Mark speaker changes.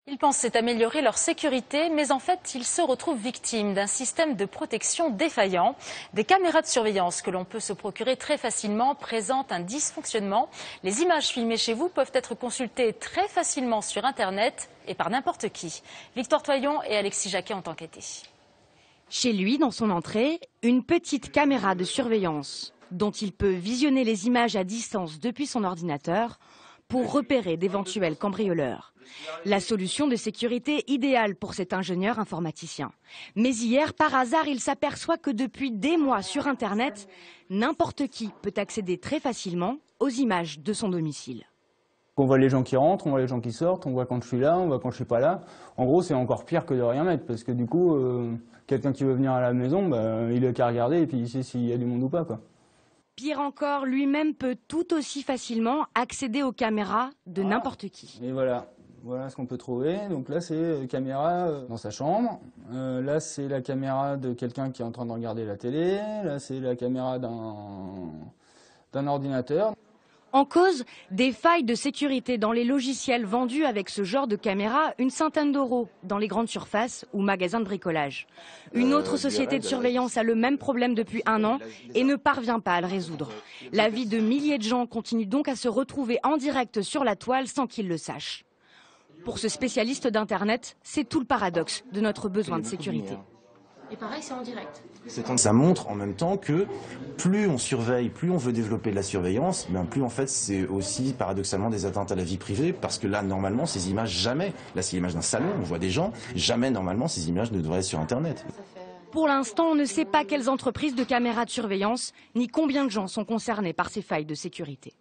Speaker 1: Ils pensaient améliorer leur sécurité, mais en fait, ils se retrouvent victimes d'un système de protection défaillant. Des caméras de surveillance que l'on peut se procurer très facilement présentent un dysfonctionnement. Les images filmées chez vous peuvent être consultées très facilement sur Internet et par n'importe qui. Victoire Toyon et Alexis Jacquet ont enquêté.
Speaker 2: Chez lui, dans son entrée, une petite caméra de surveillance dont il peut visionner les images à distance depuis son ordinateur pour repérer d'éventuels cambrioleurs. La solution de sécurité idéale pour cet ingénieur informaticien. Mais hier, par hasard, il s'aperçoit que depuis des mois sur Internet, n'importe qui peut accéder très facilement aux images de son domicile.
Speaker 3: On voit les gens qui rentrent, on voit les gens qui sortent, on voit quand je suis là, on voit quand je suis pas là. En gros, c'est encore pire que de rien mettre, parce que du coup, quelqu'un qui veut venir à la maison, il a qu'à regarder et puis il sait s'il y a du monde ou pas, quoi.
Speaker 2: Pire encore, lui-même peut tout aussi facilement accéder aux caméras de n'importe qui.
Speaker 3: Et voilà ce qu'on peut trouver. Donc là, c'est caméra dans sa chambre. Là, c'est la caméra de quelqu'un qui est en train de regarder la télé. Là, c'est la caméra d'un ordinateur.
Speaker 2: En cause, des failles de sécurité dans les logiciels vendus avec ce genre de caméra, une centaine d'euros dans les grandes surfaces ou magasins de bricolage. Une autre société de surveillance a le même problème depuis 1 an et ne parvient pas à le résoudre. La vie de milliers de gens continue donc à se retrouver en direct sur la toile sans qu'ils le sachent. Pour ce spécialiste d'Internet, c'est tout le paradoxe de notre besoin de sécurité.
Speaker 4: Et pareil, c'est en direct.
Speaker 5: Ça montre en même temps que plus on surveille, plus on veut développer de la surveillance, plus en fait c'est aussi paradoxalement des atteintes à la vie privée, parce que là normalement ces images jamais, là c'est l'image d'un salon, on voit des gens, jamais normalement ces images ne devraient être sur Internet.
Speaker 2: Pour l'instant, on ne sait pas quelles entreprises de caméras de surveillance, ni combien de gens sont concernés par ces failles de sécurité.